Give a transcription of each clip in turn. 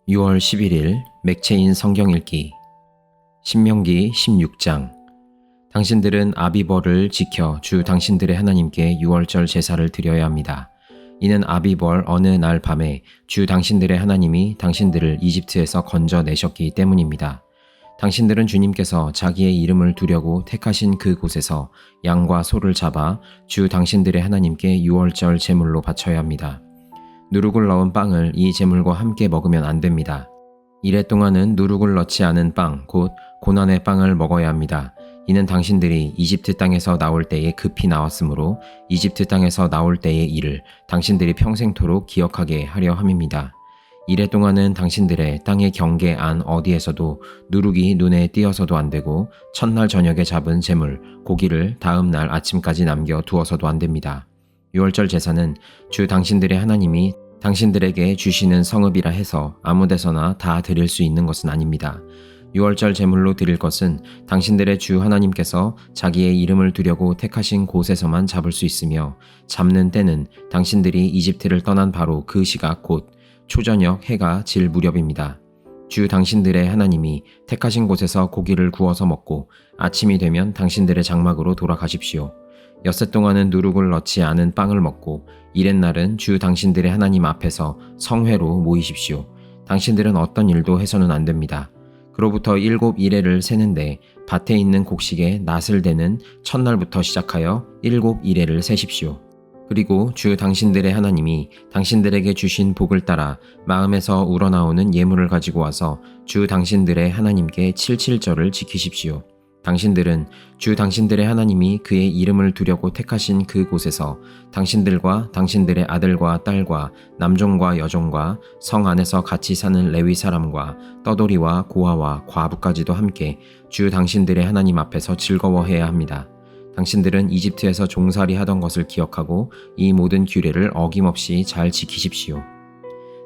6월 11일 맥체인 성경 읽기 신명기 16장. 당신들은 아비벌을 지켜 주 당신들의 하나님께 유월절 제사를 드려야 합니다. 이는 아비벌 어느 날 밤에 주 당신들의 하나님이 당신들을 이집트에서 건져내셨기 때문입니다. 당신들은 주님께서 자기의 이름을 두려고 택하신 그 곳에서 양과 소를 잡아 주 당신들의 하나님께 유월절 제물로 바쳐야 합니다. 누룩을 넣은 빵을 이 제물과 함께 먹으면 안 됩니다. 이래 동안은 누룩을 넣지 않은 빵, 곧 고난의 빵을 먹어야 합니다. 이는 당신들이 이집트 땅에서 나올 때에 급히 나왔으므로 이집트 땅에서 나올 때의 일을 당신들이 평생토록 기억하게 하려 함입니다. 이래 동안은 당신들의 땅의 경계 안 어디에서도 누룩이 눈에 띄어서도 안 되고 첫날 저녁에 잡은 제물, 고기를 다음 날 아침까지 남겨 두어서도 안 됩니다. 유월절 제사는 주 당신들의 하나님이 당신들에게 주시는 성읍이라 해서 아무데서나 다 드릴 수 있는 것은 아닙니다. 유월절 제물로 드릴 것은 당신들의 주 하나님께서 자기의 이름을 두려고 택하신 곳에서만 잡을 수 있으며, 잡는 때는 당신들이 이집트를 떠난 바로 그 시각 곧 초저녁 해가 질 무렵입니다. 주 당신들의 하나님이 택하신 곳에서 고기를 구워서 먹고 아침이 되면 당신들의 장막으로 돌아가십시오. 엿새 동안은 누룩을 넣지 않은 빵을 먹고 이렛날은 주 당신들의 하나님 앞에서 성회로 모이십시오. 당신들은 어떤 일도 해서는 안 됩니다. 그로부터 7이레를 세는데 밭에 있는 곡식에 낫을 대는 첫날부터 시작하여 7이레를 세십시오. 그리고 주 당신들의 하나님이 당신들에게 주신 복을 따라 마음에서 우러나오는 예물을 가지고 와서 주 당신들의 하나님께 칠칠절을 지키십시오. 당신들은 주 당신들의 하나님이 그의 이름을 두려고 택하신 그 곳에서 당신들과 당신들의 아들과 딸과 남종과 여종과 성 안에서 같이 사는 레위 사람과 떠돌이와 고아와 과부까지도 함께 주 당신들의 하나님 앞에서 즐거워해야 합니다. 당신들은 이집트에서 종살이 하던 것을 기억하고 이 모든 규례를 어김없이 잘 지키십시오.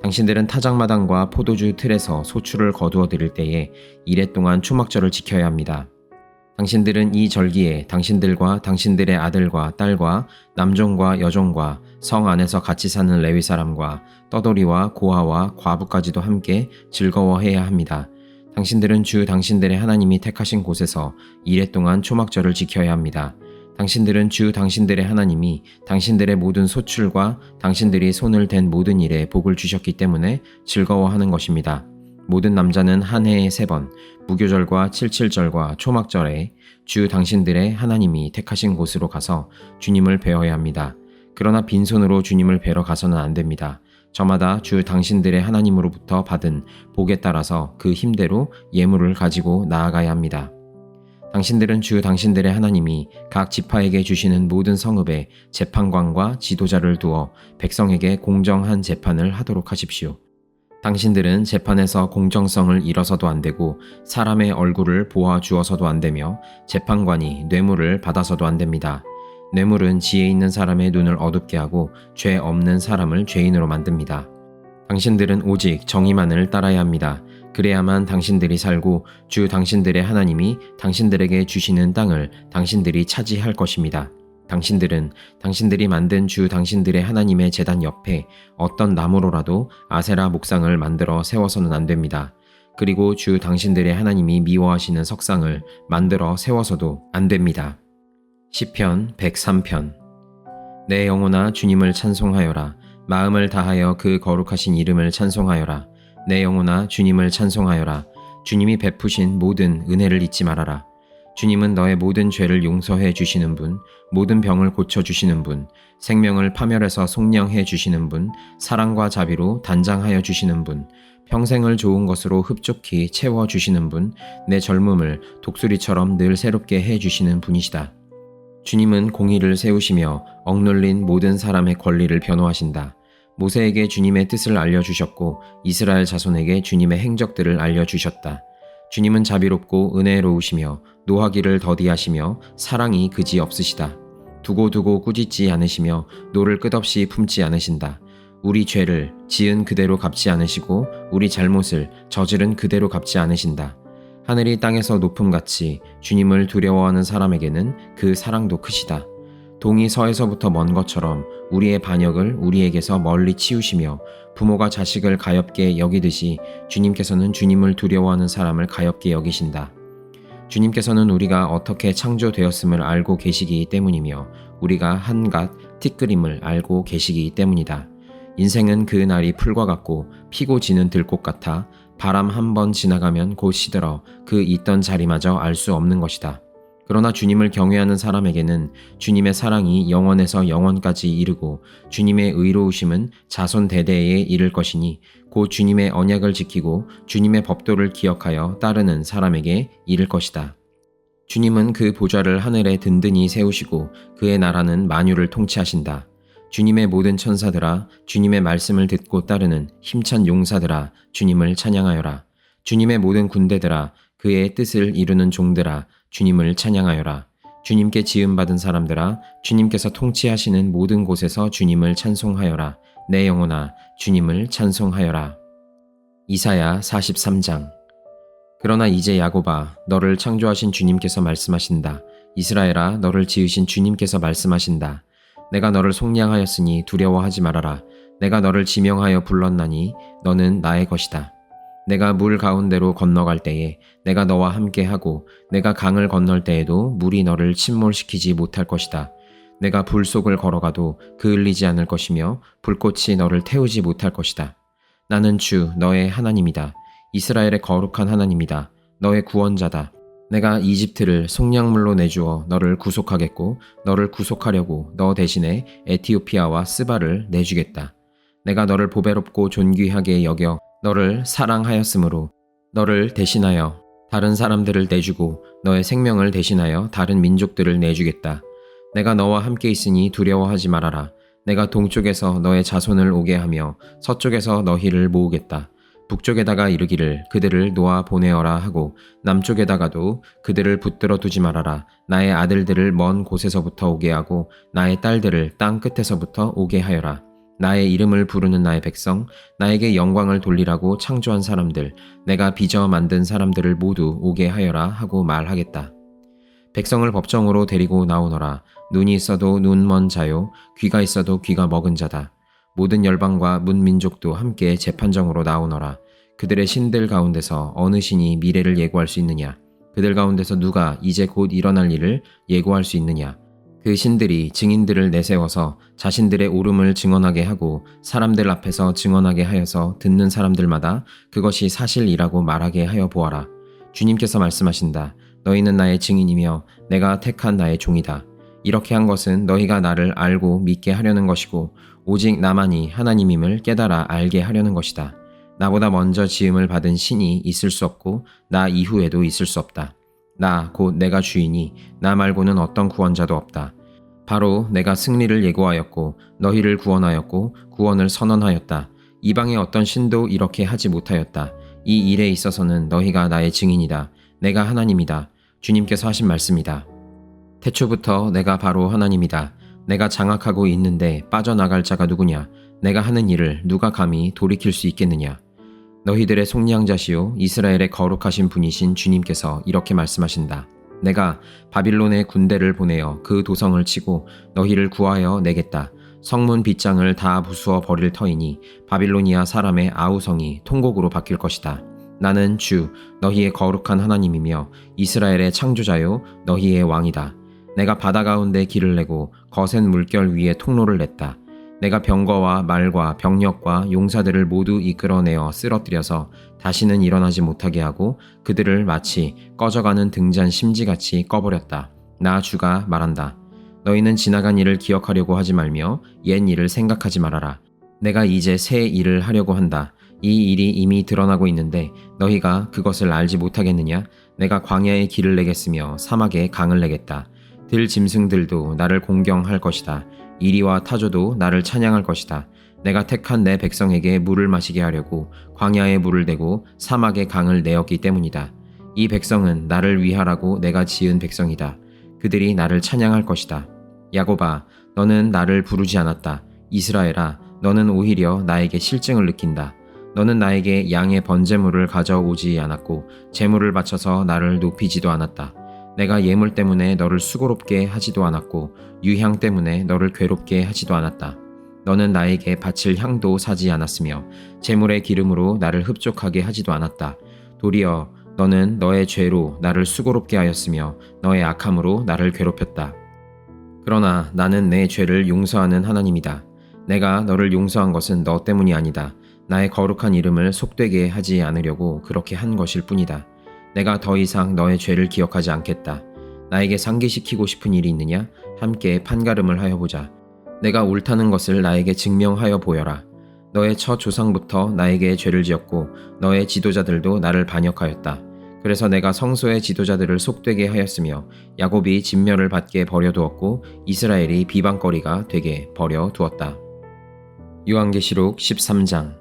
당신들은 타작마당과 포도주 틀에서 소출을 거두어 드릴 때에 이레 동안 초막절을 지켜야 합니다. 당신들은 이 절기에 당신들과 당신들의 아들과 딸과 남종과 여종과 성 안에서 같이 사는 레위 사람과 떠돌이와 고아와 과부까지도 함께 즐거워해야 합니다. 당신들은 주 당신들의 하나님이 택하신 곳에서 이레 동안 초막절을 지켜야 합니다. 당신들은 주 당신들의 하나님이 당신들의 모든 소출과 당신들이 손을 댄 모든 일에 복을 주셨기 때문에 즐거워하는 것입니다. 모든 남자는 한 해에 3번 무교절과 칠칠절과 초막절에 주 당신들의 하나님이 택하신 곳으로 가서 주님을 뵈어야 합니다. 그러나 빈손으로 주님을 뵈러 가서는 안 됩니다. 저마다 주 당신들의 하나님으로부터 받은 복에 따라서 그 힘대로 예물을 가지고 나아가야 합니다. 당신들은 주 당신들의 하나님이 각 지파에게 주시는 모든 성읍에 재판관과 지도자를 두어 백성에게 공정한 재판을 하도록 하십시오. 당신들은 재판에서 공정성을 잃어서도 안 되고 사람의 얼굴을 보아 주어서도 안 되며 재판관이 뇌물을 받아서도 안 됩니다. 뇌물은 지혜 있는 사람의 눈을 어둡게 하고 죄 없는 사람을 죄인으로 만듭니다. 당신들은 오직 정의만을 따라야 합니다. 그래야만 당신들이 살고 주 당신들의 하나님이 당신들에게 주시는 땅을 당신들이 차지할 것입니다. 당신들은 당신들이 만든 주 당신들의 하나님의 제단 옆에 어떤 나무로라도 아세라 목상을 만들어 세워서는 안 됩니다. 그리고 주 당신들의 하나님이 미워하시는 석상을 만들어 세워서도 안 됩니다. 시편 103편. 내 영혼아 주님을 찬송하여라. 마음을 다하여 그 거룩하신 이름을 찬송하여라. 내 영혼아 주님을 찬송하여라. 주님이 베푸신 모든 은혜를 잊지 말아라. 주님은 너의 모든 죄를 용서해 주시는 분, 모든 병을 고쳐주시는 분, 생명을 파멸해서 속량해 주시는 분, 사랑과 자비로 단장하여 주시는 분, 평생을 좋은 것으로 흡족히 채워주시는 분, 내 젊음을 독수리처럼 늘 새롭게 해주시는 분이시다. 주님은 공의를 세우시며 억눌린 모든 사람의 권리를 변호하신다. 모세에게 주님의 뜻을 알려주셨고 이스라엘 자손에게 주님의 행적들을 알려주셨다. 주님은 자비롭고 은혜로우시며 노하기를 더디하시며 사랑이 그지 없으시다. 두고두고 꾸짖지 않으시며 노를 끝없이 품지 않으신다. 우리 죄를 지은 그대로 갚지 않으시고 우리 잘못을 저지른 그대로 갚지 않으신다. 하늘이 땅에서 높음같이 주님을 두려워하는 사람에게는 그 사랑도 크시다. 동이 서에서부터 먼 것처럼 우리의 반역을 우리에게서 멀리 치우시며 부모가 자식을 가엾게 여기듯이 주님께서는 주님을 두려워하는 사람을 가엾게 여기신다. 주님께서는 우리가 어떻게 창조되었음을 알고 계시기 때문이며 우리가 한갓 티끌임을 알고 계시기 때문이다. 인생은 그 날이 풀과 같고 피고 지는 들꽃 같아 바람 한 번 지나가면 곧 시들어 그 있던 자리마저 알 수 없는 것이다. 그러나 주님을 경외하는 사람에게는 주님의 사랑이 영원에서 영원까지 이르고 주님의 의로우심은 자손 대대에 이를 것이니 곧 주님의 언약을 지키고 주님의 법도를 기억하여 따르는 사람에게 이를 것이다. 주님은 그 보좌를 하늘에 든든히 세우시고 그의 나라는 만유를 통치하신다. 주님의 모든 천사들아 주님의 말씀을 듣고 따르는 힘찬 용사들아 주님을 찬양하여라. 주님의 모든 군대들아 그의 뜻을 이루는 종들아 주님을 찬양하여라. 주님께 지음받은 사람들아 주님께서 통치하시는 모든 곳에서 주님을 찬송하여라. 내 영혼아 주님을 찬송하여라. 이사야 43장. 그러나 이제 야곱아 너를 창조하신 주님께서 말씀하신다. 이스라엘아 너를 지으신 주님께서 말씀하신다. 내가 너를 속량하였으니 두려워하지 말아라. 내가 너를 지명하여 불렀나니 너는 나의 것이다. 내가 물 가운데로 건너갈 때에 내가 너와 함께하고 내가 강을 건널 때에도 물이 너를 침몰시키지 못할 것이다. 내가 불 속을 걸어가도 그을리지 않을 것이며 불꽃이 너를 태우지 못할 것이다. 나는 주 너의 하나님이다. 이스라엘의 거룩한 하나님이다. 너의 구원자다. 내가 이집트를 속량물로 내주어 너를 구속하겠고 너를 구속하려고 너 대신에 에티오피아와 스바를 내주겠다. 내가 너를 보배롭고 존귀하게 여겨 너를 사랑하였으므로 너를 대신하여 다른 사람들을 내주고 너의 생명을 대신하여 다른 민족들을 내주겠다. 내가 너와 함께 있으니 두려워하지 말아라. 내가 동쪽에서 너의 자손을 오게 하며 서쪽에서 너희를 모으겠다. 북쪽에다가 이르기를 그들을 놓아 보내어라 하고 남쪽에다가도 그들을 붙들어 두지 말아라. 나의 아들들을 먼 곳에서부터 오게 하고 나의 딸들을 땅 끝에서부터 오게 하여라. 나의 이름을 부르는 나의 백성, 나에게 영광을 돌리라고 창조한 사람들, 내가 빚어 만든 사람들을 모두 오게 하여라 하고 말하겠다. 백성을 법정으로 데리고 나오너라. 눈이 있어도 눈 먼 자요, 귀가 있어도 귀가 먹은 자다. 모든 열방과 문민족도 함께 재판정으로 나오너라. 그들의 신들 가운데서 어느 신이 미래를 예고할 수 있느냐? 그들 가운데서 누가 이제 곧 일어날 일을 예고할 수 있느냐? 그 신들이 증인들을 내세워서 자신들의 옳음을 증언하게 하고 사람들 앞에서 증언하게 하여서 듣는 사람들마다 그것이 사실이라고 말하게 하여 보아라. 주님께서 말씀하신다. 너희는 나의 증인이며 내가 택한 나의 종이다. 이렇게 한 것은 너희가 나를 알고 믿게 하려는 것이고 오직 나만이 하나님임을 깨달아 알게 하려는 것이다. 나보다 먼저 지음을 받은 신이 있을 수 없고 나 이후에도 있을 수 없다. 나 곧 내가 주이니 나 말고는 어떤 구원자도 없다. 바로 내가 승리를 예고하였고 너희를 구원하였고 구원을 선언하였다. 이방의 어떤 신도 이렇게 하지 못하였다. 이 일에 있어서는 너희가 나의 증인이다. 내가 하나님이다. 주님께서 하신 말씀이다. 태초부터 내가 바로 하나님이다. 내가 장악하고 있는데 빠져나갈 자가 누구냐? 내가 하는 일을 누가 감히 돌이킬 수 있겠느냐? 너희들의 속량자시요 이스라엘의 거룩하신 분이신 주님께서 이렇게 말씀하신다. 내가 바빌론의 군대를 보내어 그 도성을 치고 너희를 구하여 내겠다. 성문 빗장을 다 부수어 버릴 터이니 바빌로니아 사람의 아우성이 통곡으로 바뀔 것이다. 나는 주 너희의 거룩한 하나님이며 이스라엘의 창조자요 너희의 왕이다. 내가 바다 가운데 길을 내고 거센 물결 위에 통로를 냈다. 내가 병거와 말과 병력과 용사들을 모두 이끌어내어 쓰러뜨려서 다시는 일어나지 못하게 하고 그들을 마치 꺼져가는 등잔 심지같이 꺼버렸다. 나 주가 말한다. 너희는 지나간 일을 기억하려고 하지 말며 옛 일을 생각하지 말아라. 내가 이제 새 일을 하려고 한다. 이 일이 이미 드러나고 있는데 너희가 그것을 알지 못하겠느냐? 내가 광야에 길을 내겠으며 사막에 강을 내겠다. 들 짐승들도 나를 공경할 것이다. 이리와 타조도 나를 찬양할 것이다. 내가 택한 내 백성에게 물을 마시게 하려고 광야에 물을 대고 사막에 강을 내었기 때문이다. 이 백성은 나를 위하라고 내가 지은 백성이다. 그들이 나를 찬양할 것이다. 야곱아, 너는 나를 부르지 않았다. 이스라엘아, 너는 오히려 나에게 실증을 느낀다. 너는 나에게 양의 번제물을 가져오지 않았고 제물을 바쳐서 나를 높이지도 않았다. 내가 예물 때문에 너를 수고롭게 하지도 않았고 유향 때문에 너를 괴롭게 하지도 않았다. 너는 나에게 바칠 향도 사지 않았으며 제물의 기름으로 나를 흡족하게 하지도 않았다. 도리어 너는 너의 죄로 나를 수고롭게 하였으며 너의 악함으로 나를 괴롭혔다. 그러나 나는 내 죄를 용서하는 하나님이다. 내가 너를 용서한 것은 너 때문이 아니다. 나의 거룩한 이름을 속되게 하지 않으려고 그렇게 한 것일 뿐이다. 내가 더 이상 너의 죄를 기억하지 않겠다. 나에게 상기시키고 싶은 일이 있느냐? 함께 판가름을 하여 보자. 내가 옳다는 것을 나에게 증명하여 보여라. 너의 첫 조상부터 나에게 죄를 지었고 너의 지도자들도 나를 반역하였다. 그래서 내가 성소의 지도자들을 속되게 하였으며 야곱이 진멸을 받게 버려두었고 이스라엘이 비방거리가 되게 버려두었다. 요한계시록 13장.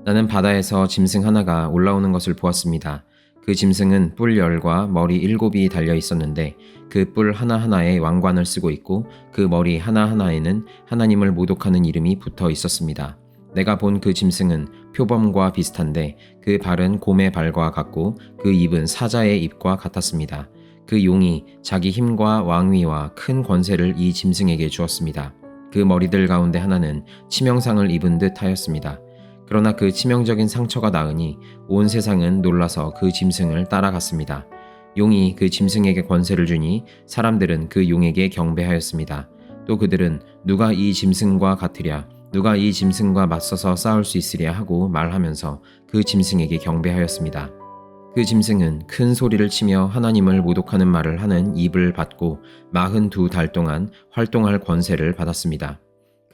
나는 바다에서 짐승 하나가 올라오는 것을 보았습니다. 그 짐승은 뿔 10과 머리 7이 달려 있었는데 그 뿔 하나하나에 왕관을 쓰고 있고 그 머리 하나하나에는 하나님을 모독하는 이름이 붙어 있었습니다. 내가 본 그 짐승은 표범과 비슷한데 그 발은 곰의 발과 같고 그 입은 사자의 입과 같았습니다. 그 용이 자기 힘과 왕위와 큰 권세를 이 짐승에게 주었습니다. 그 머리들 가운데 하나는 치명상을 입은 듯 하였습니다. 그러나 그 치명적인 상처가 나으니 온 세상은 놀라서 그 짐승을 따라갔습니다. 용이 그 짐승에게 권세를 주니 사람들은 그 용에게 경배하였습니다. 또 그들은 누가 이 짐승과 같으랴, 누가 이 짐승과 맞서서 싸울 수 있으랴 하고 말하면서 그 짐승에게 경배하였습니다. 그 짐승은 큰 소리를 치며 하나님을 모독하는 말을 하는 입을 받고 42달 동안 활동할 권세를 받았습니다.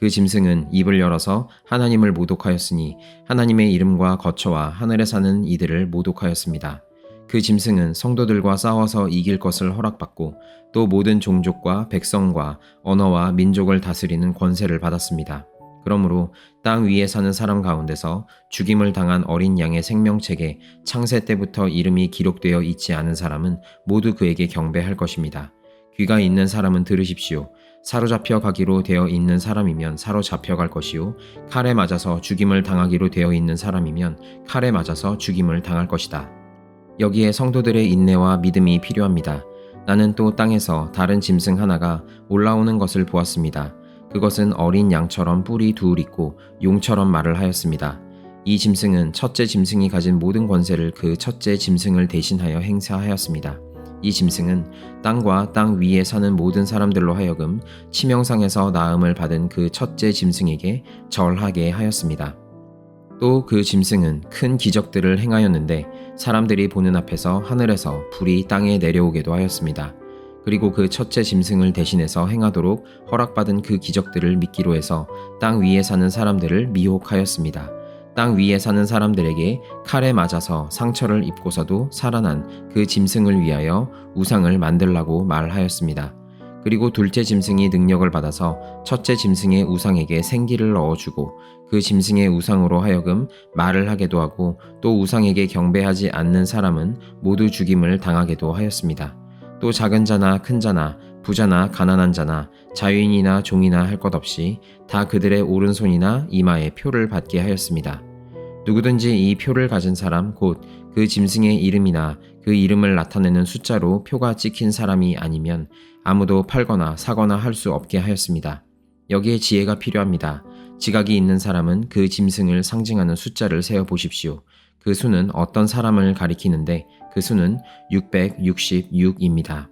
그 짐승은 입을 열어서 하나님을 모독하였으니 하나님의 이름과 거처와 하늘에 사는 이들을 모독하였습니다. 그 짐승은 성도들과 싸워서 이길 것을 허락받고 또 모든 종족과 백성과 언어와 민족을 다스리는 권세를 받았습니다. 그러므로 땅 위에 사는 사람 가운데서 죽임을 당한 어린 양의 생명책에 창세 때부터 이름이 기록되어 있지 않은 사람은 모두 그에게 경배할 것입니다. 귀가 있는 사람은 들으십시오. 사로잡혀 가기로 되어 있는 사람이면 사로잡혀 갈 것이요 칼에 맞아서 죽임을 당하기로 되어 있는 사람이면 칼에 맞아서 죽임을 당할 것이다. 여기에 성도들의 인내와 믿음이 필요합니다. 나는 또 땅에서 다른 짐승 하나가 올라오는 것을 보았습니다. 그것은 어린 양처럼 뿔이 둘 있고 용처럼 말을 하였습니다. 이 짐승은 첫째 짐승이 가진 모든 권세를 그 첫째 짐승을 대신하여 행사하였습니다. 이 짐승은 땅과 땅 위에 사는 모든 사람들로 하여금 치명상에서 나음을 받은 그 첫째 짐승에게 절하게 하였습니다. 또 그 짐승은 큰 기적들을 행하였는데 사람들이 보는 앞에서 하늘에서 불이 땅에 내려오게도 하였습니다. 그리고 그 첫째 짐승을 대신해서 행하도록 허락받은 그 기적들을 믿기로 해서 땅 위에 사는 사람들을 미혹하였습니다. 땅 위에 사는 사람들에게 칼에 맞아서 상처를 입고서도 살아난 그 짐승을 위하여 우상을 만들라고 말하였습니다. 그리고 둘째 짐승이 능력을 받아서 첫째 짐승의 우상에게 생기를 넣어주고 그 짐승의 우상으로 하여금 말을 하게도 하고 또 우상에게 경배하지 않는 사람은 모두 죽임을 당하게도 하였습니다. 또 작은 자나 큰 자나 부자나 가난한 자나 자유인이나 종이나 할 것 없이 다 그들의 오른손이나 이마에 표를 받게 하였습니다. 누구든지 이 표를 가진 사람 곧 그 짐승의 이름이나 그 이름을 나타내는 숫자로 표가 찍힌 사람이 아니면 아무도 팔거나 사거나 할 수 없게 하였습니다. 여기에 지혜가 필요합니다. 지각이 있는 사람은 그 짐승을 상징하는 숫자를 세어 보십시오. 그 수는 어떤 사람을 가리키는데 그 수는 666입니다.